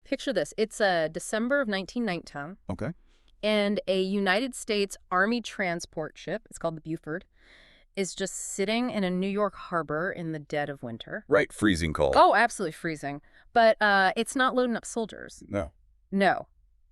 picture this. It's December of 1919, Okay. and a United States Army transport ship, it's called the Buford, is just sitting in a New York harbor in the dead of winter. Right, freezing cold. Oh, absolutely freezing. But it's not loading up soldiers. No. No.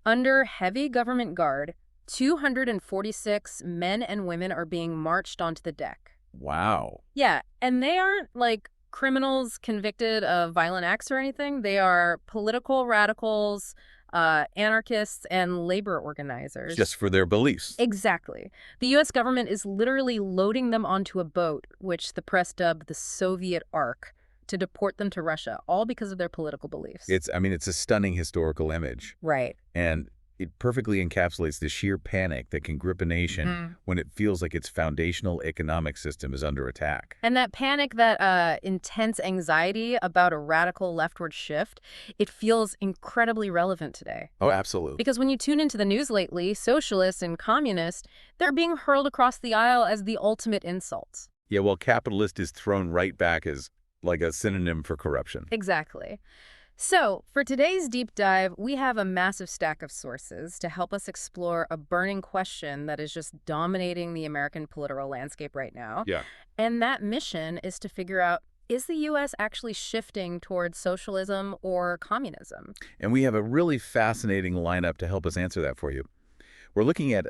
Under heavy government guard, 246 men and women are being marched onto the deck. Wow. Yeah, and they aren't like criminals convicted of violent acts or anything. They are political radicals, anarchists, and labor organizers. Just for their beliefs. Exactly. The U.S. government is literally loading them onto a boat, which the press dubbed the Soviet Ark, to deport them to Russia, all because of their political beliefs. It's a stunning historical image. Right. And it perfectly encapsulates the sheer panic that can grip a nation when it feels like its foundational economic system is under attack. And that panic, that intense anxiety about a radical leftward shift, it feels incredibly relevant today. Oh, absolutely. Because when you tune into the news lately, socialists and communists, they're being hurled across the aisle as the ultimate insults. Yeah, well, capitalist is thrown right back as like a synonym for corruption. Exactly. So, for today's deep dive, we have a massive stack of sources to help us explore a burning question that is just dominating the American political landscape right now. Yeah. And that mission is to figure out, is the U.S. actually shifting towards socialism or communism? And we have a really fascinating lineup to help us answer that for you. We're looking at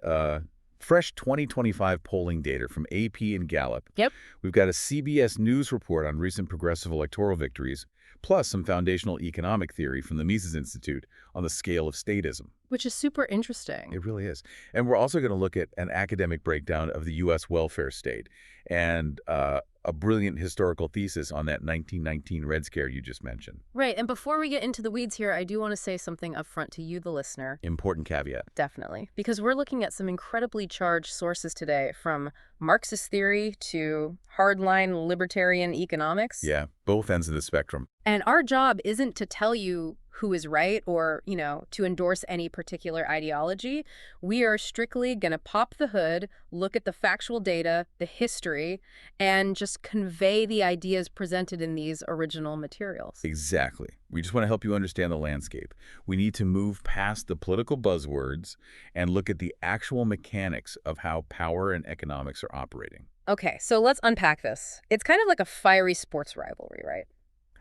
fresh 2025 polling data from AP and Gallup. Yep. We've got a CBS News report on recent progressive electoral victories, plus some foundational economic theory from the Mises Institute on the scale of statism. Which is super interesting. It really is. And we're also going to look at an academic breakdown of the U.S. welfare state and a brilliant historical thesis on that 1919 Red Scare you just mentioned. Right. And before we get into the weeds here, I do want to say something up front to you, the listener. Important caveat. Definitely. Because we're looking at some incredibly charged sources today, from Marxist theory to hardline libertarian economics. Yeah, both ends of the spectrum. And our job isn't to tell you who is right or, to endorse any particular ideology. We are strictly going to pop the hood, look at the factual data, the history, and just convey the ideas presented in these original materials. Exactly. We just want to help you understand the landscape. We need to move past the political buzzwords and look at the actual mechanics of how power and economics are operating. Okay, so let's unpack this. It's kind of like a fiery sports rivalry, right?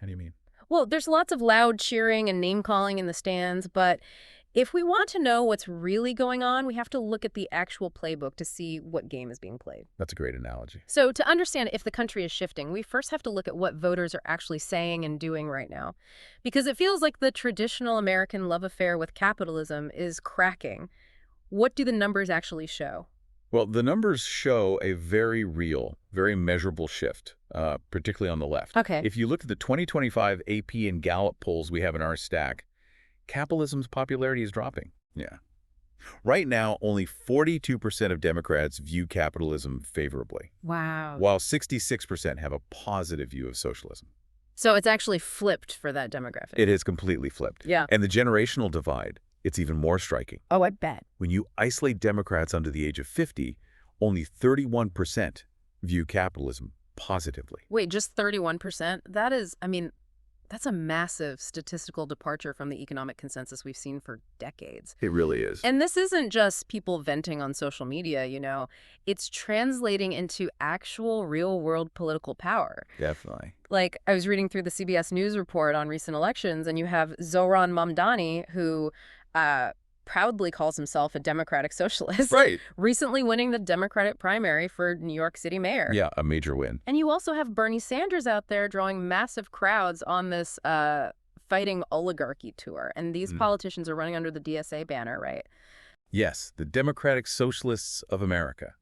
How do you mean? Well, there's lots of loud cheering and name-calling in the stands, but if we want to know what's really going on, we have to look at the actual playbook to see what game is being played. That's a great analogy. So to understand if the country is shifting, we first have to look at what voters are actually saying and doing right now. Because it feels like the traditional American love affair with capitalism is cracking. What do the numbers actually show? Well, the numbers show a very real, very measurable shift, particularly on the left. Okay. If you look at the 2025 AP and Gallup polls we have in our stack, capitalism's popularity is dropping. Yeah. Right now, only 42% of Democrats view capitalism favorably, Wow. while 66% have a positive view of socialism. So it's actually flipped for that demographic. It has completely flipped. Yeah. And the generational divide, it's even more striking. Oh, I bet. When you isolate Democrats under the age of 50, only 31% view capitalism positively. Wait, just 31%? That is, that's a massive statistical departure from the economic consensus we've seen for decades. It really is. And this isn't just people venting on social media, It's translating into actual real-world political power. Definitely. Like, I was reading through the CBS News report on recent elections, and you have Zohran Mamdani, who proudly calls himself a democratic socialist. Right. Recently winning the Democratic primary for New York City mayor. Yeah, a major win. And you also have Bernie Sanders out there drawing massive crowds on this fighting oligarchy tour. And these politicians are running under the DSA banner, right? Yes, the Democratic Socialists of America.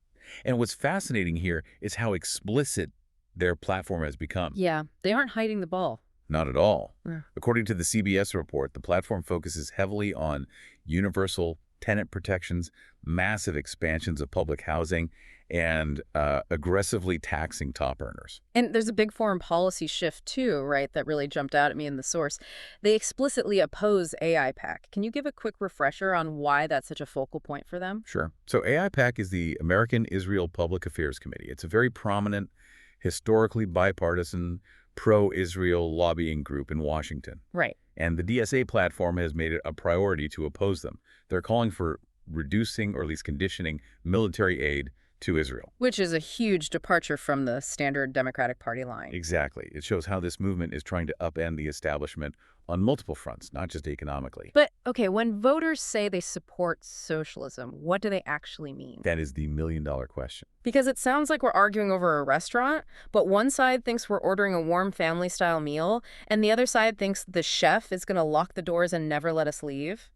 And what's fascinating here is how explicit their platform has become. Yeah, they aren't hiding the ball. Not at all. Yeah. According to the CBS report, the platform focuses heavily on universal tenant protections, massive expansions of public housing, and aggressively taxing top earners. And there's a big foreign policy shift, too, right, that really jumped out at me in the source. They explicitly oppose AIPAC. Can you give a quick refresher on why that's such a focal point for them? Sure. So AIPAC is the American Israel Public Affairs Committee. It's a very prominent, historically bipartisan, pro-Israel lobbying group in Washington. Right. And the DSA platform has made it a priority to oppose them. They're calling for reducing or at least conditioning military aid to Israel. Which is a huge departure from the standard Democratic Party line. Exactly. It shows how this movement is trying to upend the establishment on multiple fronts, not just economically. But, okay, when voters say they support socialism, what do they actually mean? That is the million-dollar question. Because it sounds like we're arguing over a restaurant, but one side thinks we're ordering a warm family-style meal, and the other side thinks the chef is going to lock the doors and never let us leave.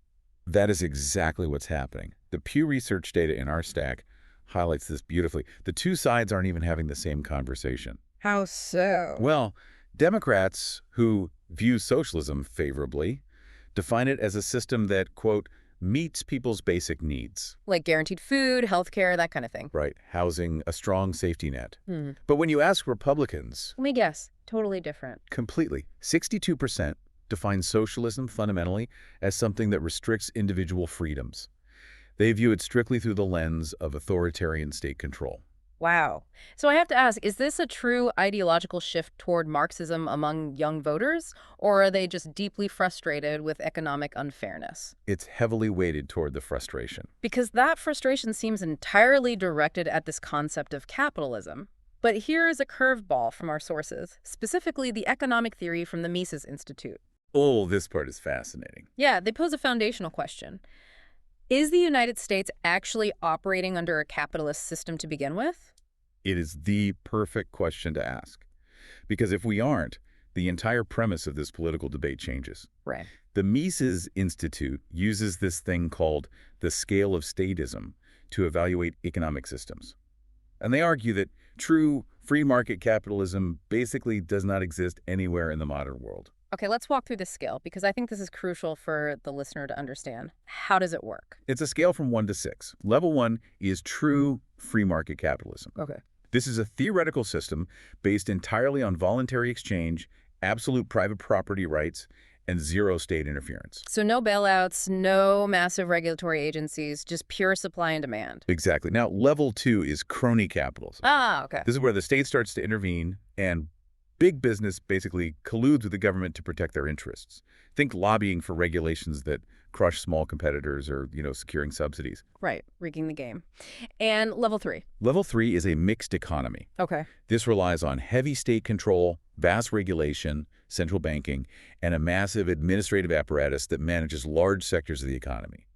That is exactly what's happening. The Pew Research data in our stack highlights this beautifully. The two sides aren't even having the same conversation. How so? Well, Democrats who view socialism favorably define it as a system that, quote, meets people's basic needs. Like guaranteed food, healthcare, that kind of thing. Right, housing, a strong safety net. Hmm. But when you ask Republicans, Let me guess. Totally different. completely, 62% define socialism fundamentally as something that restricts individual freedoms. They view it strictly through the lens of authoritarian state control. Wow. So I have to ask, is this a true ideological shift toward Marxism among young voters, or are they just deeply frustrated with economic unfairness? It's heavily weighted toward the frustration. Because that frustration seems entirely directed at this concept of capitalism. But here is a curveball from our sources, specifically the economic theory from the Mises Institute. Oh, this part is fascinating. Yeah, they pose a foundational question. Is the United States actually operating under a capitalist system to begin with? It is the perfect question to ask. Because if we aren't, the entire premise of this political debate changes. Right. The Mises Institute uses this thing called the scale of statism to evaluate economic systems. And they argue that true free market capitalism basically does not exist anywhere in the modern world. Okay, let's walk through this scale, because I think this is crucial for the listener to understand. How does it work? It's a scale from 1 to 6. Level 1 is true free market capitalism. Okay. This is a theoretical system based entirely on voluntary exchange, absolute private property rights, and zero state interference. So no bailouts, no massive regulatory agencies, just pure supply and demand. Exactly. Now, level 2 is crony capitalism. Ah, okay. This is where the state starts to intervene and big business basically colludes with the government to protect their interests. Think lobbying for regulations that crush small competitors or, securing subsidies. Right, rigging the game. And level 3. Level 3 is a mixed economy. Okay. This relies on heavy state control, vast regulation, central banking, and a massive administrative apparatus that manages large sectors of the economy.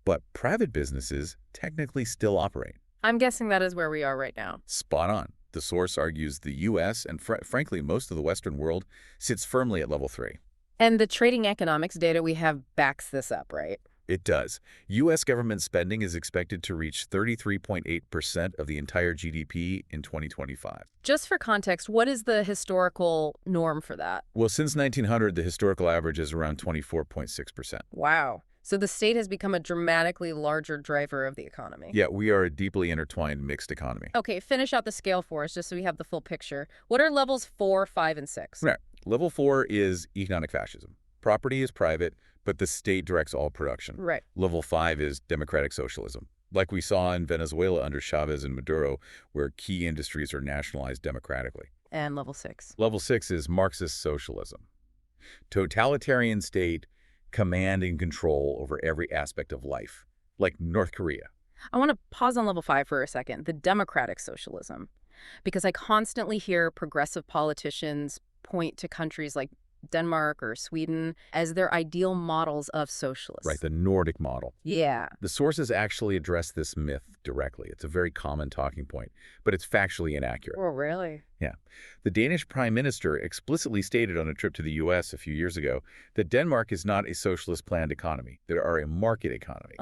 But private businesses technically still operate. I'm guessing that is where we are right now. Spot on. The source argues the U.S. and frankly most of the Western world sits firmly at level 3. And the trading economics data we have backs this up, right? It does. U.S. government spending is expected to reach 33.8% of the entire GDP in 2025. Just for context, what is the historical norm for that? Well, since 1900, the historical average is around 24.6%. Wow. So the state has become a dramatically larger driver of the economy. Yeah, we are a deeply intertwined mixed economy. Okay, finish out the scale for us just so we have the full picture. What are levels 4, 5, and 6? Right. Level 4 is economic fascism. Property is private, but the state directs all production. Right. Level 5 is democratic socialism, like we saw in Venezuela under Chavez and Maduro, where key industries are nationalized democratically. And level 6. Level 6 is Marxist socialism. Totalitarian state, command and control over every aspect of life, like North Korea. I want to pause on level 5 for a second, the democratic socialism, because I constantly hear progressive politicians point to countries like Denmark or Sweden as their ideal models of socialism. Right, the Nordic model. Yeah. The sources actually address this myth directly. It's a very common talking point, but it's factually inaccurate. Oh, really? Yeah. The Danish prime minister explicitly stated on a trip to the U.S. a few years ago that Denmark is not a socialist planned economy. They are a market economy.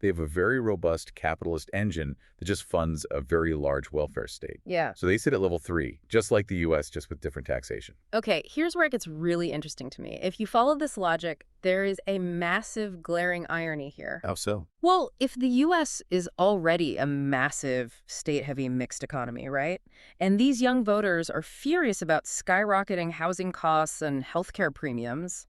They have a very robust capitalist engine that just funds a very large welfare state. Yeah. So they sit at level 3, just like the U.S., just with different taxation. Okay, here's where it gets really interesting to me. If you follow this logic, there is a massive glaring irony here. How so? Well, if the U.S. is already a massive state-heavy mixed economy, right? And these young voters are furious about skyrocketing housing costs and healthcare premiums,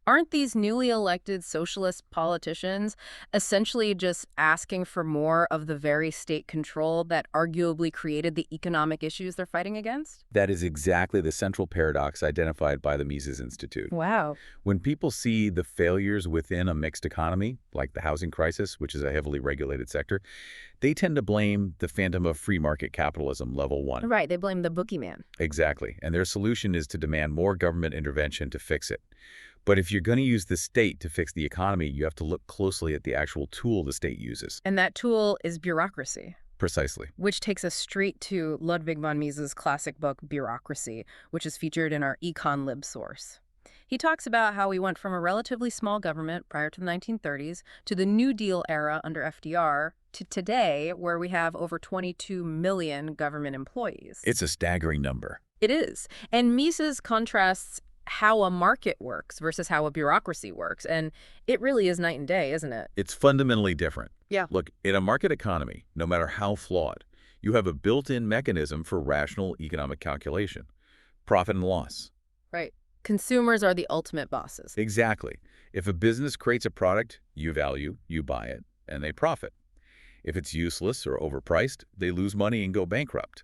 Aren't these newly elected socialist politicians essentially just asking for more of the very state control that arguably created the economic issues they're fighting against? That is exactly the central paradox identified by the Mises Institute. Wow. When people see the failures within a mixed economy, like the housing crisis, which is a heavily regulated sector, they tend to blame the phantom of free market capitalism, level one. Right, they blame the boogeyman. Exactly. And their solution is to demand more government intervention to fix it. But if you're going to use the state to fix the economy, you have to look closely at the actual tool the state uses. And that tool is bureaucracy. Precisely. Which takes us straight to Ludwig von Mises' classic book, Bureaucracy, which is featured in our EconLib source. He talks about how we went from a relatively small government prior to the 1930s to the New Deal era under FDR to today, where we have over 22 million government employees. It's a staggering number. It is. And Mises contrasts how a market works versus how a bureaucracy works. And it really is night and day, isn't it? It's fundamentally different. Yeah. Look, in a market economy, no matter how flawed, you have a built-in mechanism for rational economic calculation. Profit and loss. Right. Consumers are the ultimate bosses. Exactly. If a business creates a product you value, you buy it, and they profit. If it's useless or overpriced, they lose money and go bankrupt.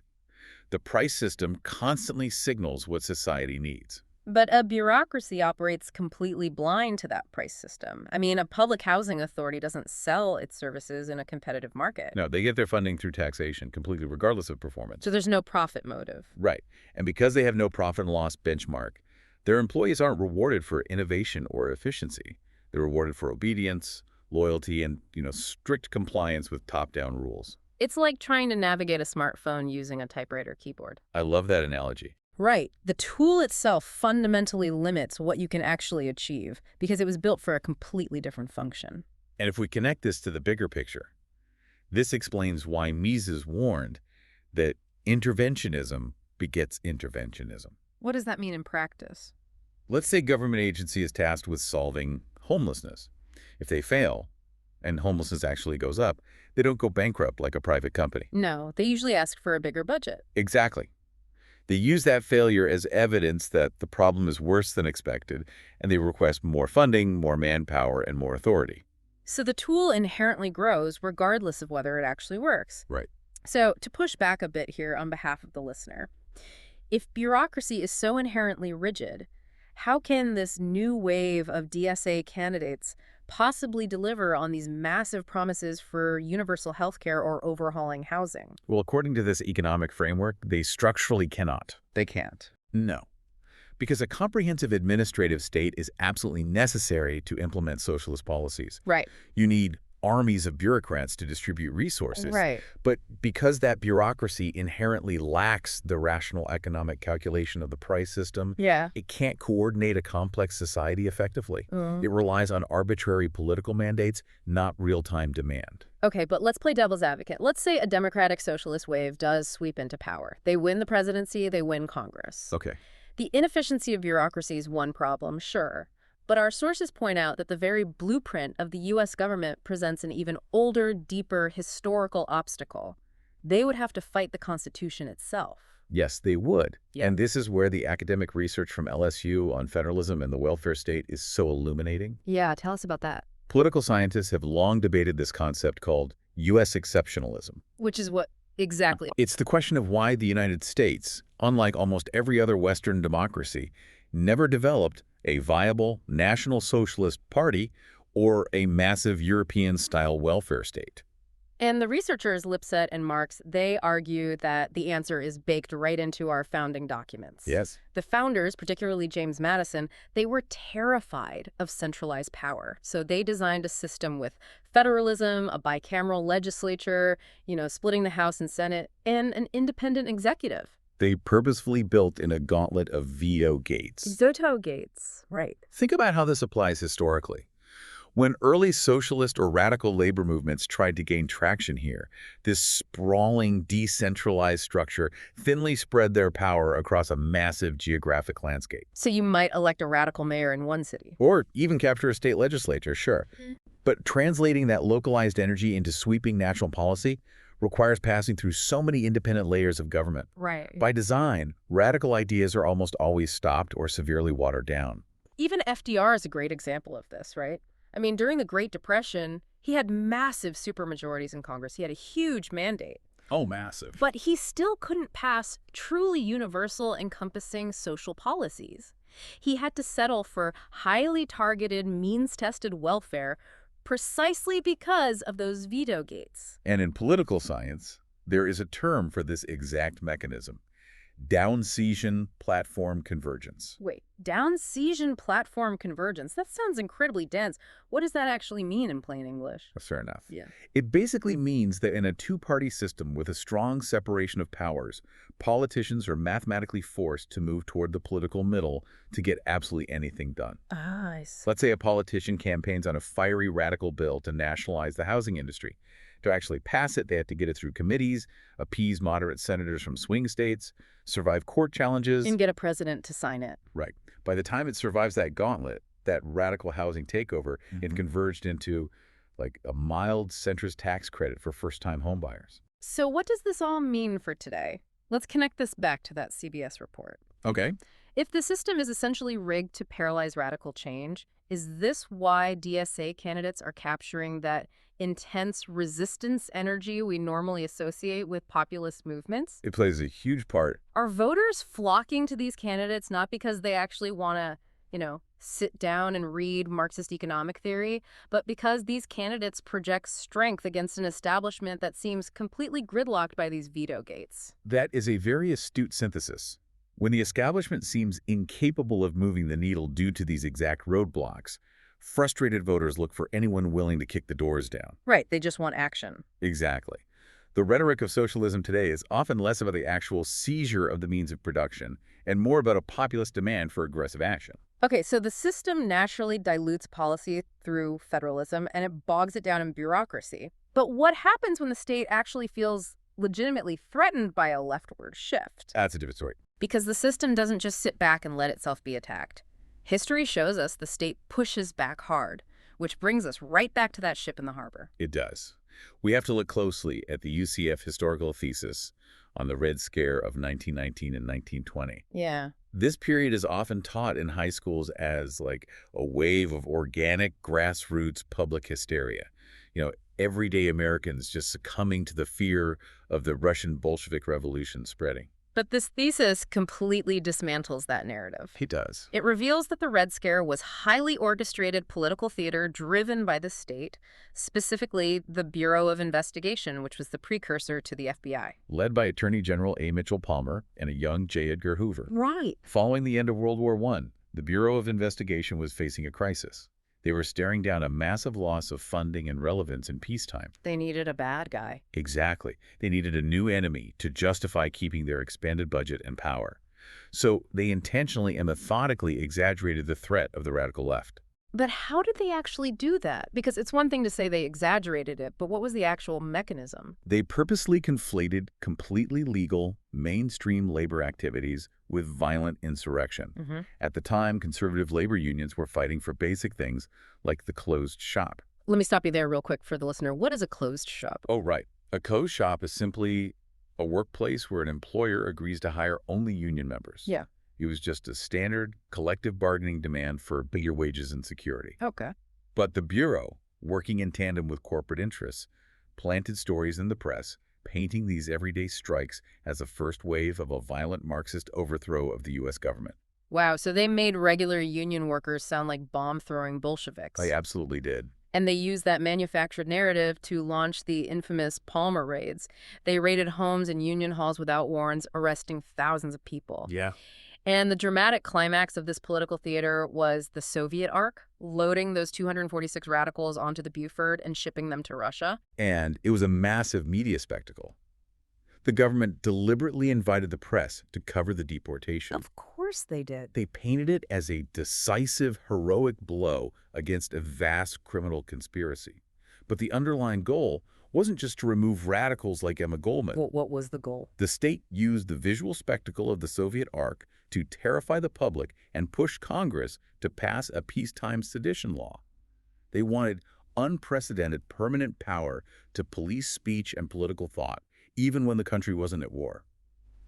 The price system constantly signals what society needs. But a bureaucracy operates completely blind to that price system. I mean, a public housing authority doesn't sell its services in a competitive market. No, they get their funding through taxation, completely regardless of performance. So there's no profit motive. Right. And because they have no profit and loss benchmark, their employees aren't rewarded for innovation or efficiency. They're rewarded for obedience, loyalty, and, strict compliance with top-down rules. It's like trying to navigate a smartphone using a typewriter keyboard. I love that analogy. Right. The tool itself fundamentally limits what you can actually achieve because it was built for a completely different function. And if we connect this to the bigger picture, this explains why Mises warned that interventionism begets interventionism. What does that mean in practice? Let's say government agency is tasked with solving homelessness. If they fail, and homelessness actually goes up, they don't go bankrupt like a private company. No, they usually ask for a bigger budget. Exactly. They use that failure as evidence that the problem is worse than expected, and they request more funding, more manpower, and more authority. So the tool inherently grows regardless of whether it actually works. Right. So to push back a bit here on behalf of the listener, if bureaucracy is so inherently rigid, how can this new wave of DSA candidates possibly deliver on these massive promises for universal health care or overhauling housing? Well, according to this economic framework, they structurally cannot. They can't. No. Because a comprehensive administrative state is absolutely necessary to implement socialist policies. Right. You need armies of bureaucrats to distribute resources. Right. But because that bureaucracy inherently lacks the rational economic calculation of the price system, Yeah. it can't coordinate a complex society effectively. Mm. It relies on arbitrary political mandates, not real-time demand. Okay, but let's play devil's advocate. Let's say a democratic socialist wave does sweep into power. They win the presidency, they win Congress. Okay. The inefficiency of bureaucracy is one problem, sure. But our sources point out that the very blueprint of the U.S. government presents an even older, deeper historical obstacle. They would have to fight the Constitution itself. Yes, they would. Yeah. And this is where the academic research from LSU on federalism and the welfare state is so illuminating. Yeah, tell us about that. Political scientists have long debated this concept called U.S. exceptionalism. Which is what exactly? It's the question of why the United States, unlike almost every other Western democracy, never developed a viable National Socialist Party or a massive European-style welfare state. And the researchers Lipset and Marx, they argue that the answer is baked right into our founding documents. Yes. The founders, particularly James Madison, they were terrified of centralized power. So they designed a system with federalism, a bicameral legislature, splitting the House and Senate, and an independent executive. They purposefully built in a gauntlet of veto gates. Veto gates, right. Think about how this applies historically. When early socialist or radical labor movements tried to gain traction here, this sprawling, decentralized structure thinly spread their power across a massive geographic landscape. So you might elect a radical mayor in one city. Or even capture a state legislature, sure. But translating that localized energy into sweeping national policy requires passing through so many independent layers of government. Right. By design, radical ideas are almost always stopped or severely watered down. Even FDR is a great example of this, right? I mean, during the Great Depression, he had massive supermajorities in Congress. He had a huge mandate. Oh, massive. But he still couldn't pass truly universal, encompassing social policies. He had to settle for highly targeted, means-tested welfare precisely because of those veto gates. And in political science, there is a term for this exact mechanism: down-season platform convergence. Wait, down-season platform convergence? That sounds incredibly dense. What does that actually mean in plain English? Fair enough. Yeah. It basically means that in a two-party system with a strong separation of powers, politicians are mathematically forced to move toward the political middle to get absolutely anything done. Ah, I see. Let's say a politician campaigns on a fiery radical bill to nationalize the housing industry. To actually pass it, they have to get it through committees, appease moderate senators from swing states, survive court challenges. And get a president to sign it. Right. By the time it survives that gauntlet, that radical housing takeover, it converged into like a mild centrist tax credit for first-time homebuyers. So what does this all mean for today? Let's connect this back to that CBS report. Okay. If the system is essentially rigged to paralyze radical change, is this why DSA candidates are capturing that intense resistance energy we normally associate with populist movements? It plays a huge part. Are voters flocking to these candidates not because they actually want to, sit down and read Marxist economic theory, but because these candidates project strength against an establishment that seems completely gridlocked by these veto gates? That is a very astute synthesis. When the establishment seems incapable of moving the needle due to these exact roadblocks, frustrated voters look for anyone willing to kick the doors down. Right, they just want action. Exactly. The rhetoric of socialism today is often less about the actual seizure of the means of production and more about a populist demand for aggressive action. Okay, so the system naturally dilutes policy through federalism and it bogs it down in bureaucracy. But what happens when the state actually feels legitimately threatened by a leftward shift? That's a different story. Because the system doesn't just sit back and let itself be attacked. History shows us the state pushes back hard, which brings us right back to that ship in the harbor. It does. We have to look closely at the UCF historical thesis on the Red Scare of 1919 and 1920. Yeah. This period is often taught in high schools as like a wave of organic grassroots public hysteria. Everyday Americans just succumbing to the fear of the Russian Bolshevik Revolution spreading. But this thesis completely dismantles that narrative. He does. It reveals that the Red Scare was highly orchestrated political theater driven by the state, specifically the Bureau of Investigation, which was the precursor to the FBI. Led by Attorney General A. Mitchell Palmer and a young J. Edgar Hoover. Right. Following the end of World War I, the Bureau of Investigation was facing a crisis. They were staring down a massive loss of funding and relevance in peacetime. They needed a bad guy. Exactly. They needed a new enemy to justify keeping their expanded budget and power. So they intentionally and methodically exaggerated the threat of the radical left. But how did they actually do that? Because it's one thing to say they exaggerated it, but what was the actual mechanism? They purposely conflated completely legal, mainstream labor activities with violent insurrection. At the time, conservative labor unions were fighting for basic things like the closed shop. Let me stop you there real quick for the listener. What is a closed shop? Oh, right. A closed shop is simply a workplace where an employer agrees to hire only union members. Yeah. It was just a standard collective bargaining demand for bigger wages and security. Okay. But the Bureau, working in tandem with corporate interests, planted stories in the press, painting these everyday strikes as a first wave of a violent Marxist overthrow of the U.S. government. Wow, so they made regular union workers sound like bomb-throwing Bolsheviks. They absolutely did. And they used that manufactured narrative to launch the infamous Palmer raids. They raided homes and union halls without warrants, arresting thousands of people. Yeah. And the dramatic climax of this political theater was the Soviet arc, loading those 246 radicals onto the Buford and shipping them to Russia. And it was a massive media spectacle. The government deliberately invited the press to cover the deportation. Of course they did. They painted it as a decisive, heroic blow against a vast criminal conspiracy. But the underlying goal wasn't just to remove radicals like Emma Goldman. What was the goal? The state used the visual spectacle of the Soviet arc to terrify the public and push Congress to pass a peacetime sedition law. They wanted unprecedented permanent power to police speech and political thought, even when the country wasn't at war.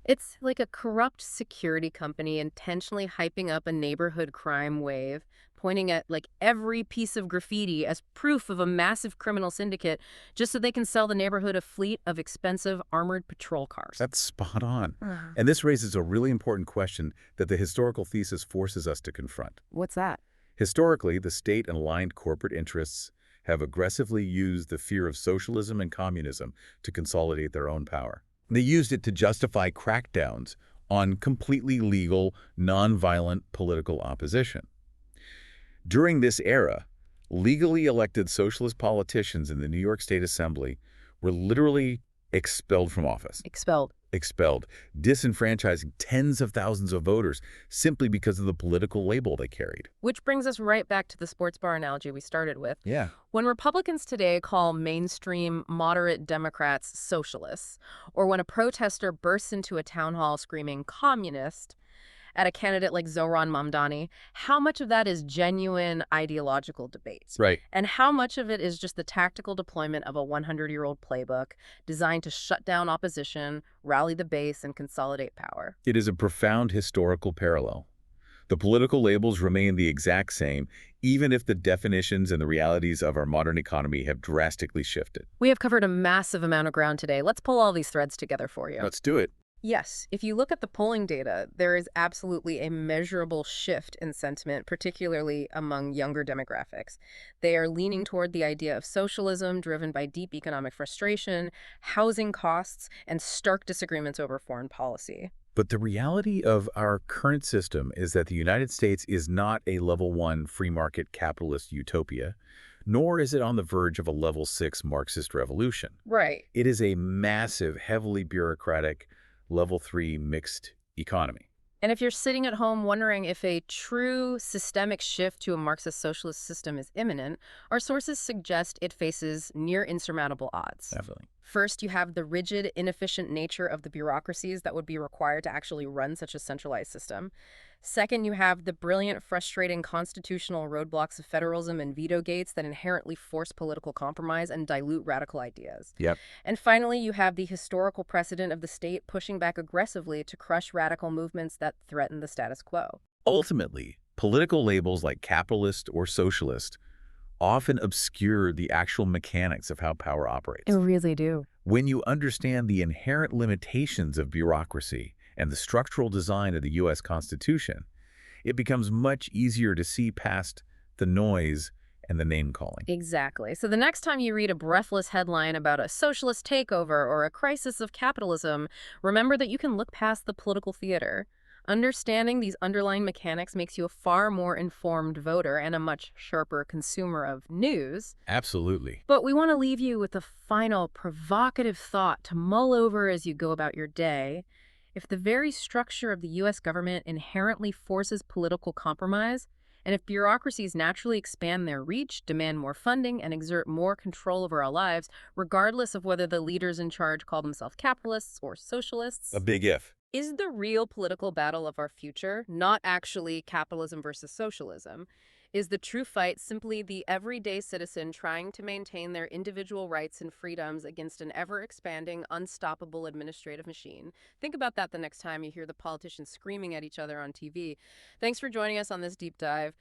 It's like a corrupt security company intentionally hyping up a neighborhood crime wave, pointing at like every piece of graffiti as proof of a massive criminal syndicate just so they can sell the neighborhood a fleet of expensive armored patrol cars. That's spot on. Uh, And this raises a really important question that the historical thesis forces us to confront. What's that? Historically, the state and aligned corporate interests have aggressively used the fear of socialism and communism to consolidate their own power. They used it to justify crackdowns on completely legal, nonviolent political opposition. During this era, legally elected socialist politicians in the New York State Assembly were literally expelled from office. Expelled. Expelled, disenfranchising tens of thousands of voters simply because of the political label they carried. Which brings us right back to the sports bar analogy we started with. Yeah. When Republicans today call mainstream moderate Democrats socialists, or when a protester bursts into a town hall screaming communist at a candidate like Zohran Mamdani, how much of that is genuine ideological debate? Right. And how much of it is just the tactical deployment of a 100-year-old playbook designed to shut down opposition, rally the base, and consolidate power? It is a profound historical parallel. The political labels remain the exact same, even if the definitions and the realities of our modern economy have drastically shifted. We have covered a massive amount of ground today. Let's pull all these threads together for you. Let's do it. Yes, if you look at the polling data, there is absolutely a measurable shift in sentiment, particularly among younger demographics. They are leaning toward the idea of socialism driven by deep economic frustration, housing costs, and stark disagreements over foreign policy. But the reality of our current system is that the United States is not a level 1 free market capitalist utopia, nor is it on the verge of a level 6 Marxist revolution. Right. It is a massive, heavily bureaucratic, level 3 mixed economy. And if you're sitting at home wondering if a true systemic shift to a Marxist socialist system is imminent, our sources suggest it faces near insurmountable odds. Definitely. First, you have the rigid, inefficient nature of the bureaucracies that would be required to actually run such a centralized system. Second, you have the brilliant, frustrating constitutional roadblocks of federalism and veto gates that inherently force political compromise and dilute radical ideas. Yep. And finally, you have the historical precedent of the state pushing back aggressively to crush radical movements that threaten the status quo. Ultimately, political labels like capitalist or socialist often obscure the actual mechanics of how power operates. Really do. When you understand the inherent limitations of bureaucracy and the structural design of the U.S. Constitution, it becomes much easier to see past the noise and the name-calling. Exactly. So the next time you read a breathless headline about a socialist takeover or a crisis of capitalism, remember that you can look past the political theater. Understanding these underlying mechanics makes you a far more informed voter and a much sharper consumer of news. Absolutely. But we want to leave you with a final provocative thought to mull over as you go about your day. If the very structure of the U.S. government inherently forces political compromise, and if bureaucracies naturally expand their reach, demand more funding, and exert more control over our lives, regardless of whether the leaders in charge call themselves capitalists or socialists, A big if. is the real political battle of our future not actually capitalism versus socialism? Is the true fight simply the everyday citizen trying to maintain their individual rights and freedoms against an ever-expanding, unstoppable administrative machine? Think about that the next time you hear the politicians screaming at each other on TV. Thanks for joining us on this deep dive.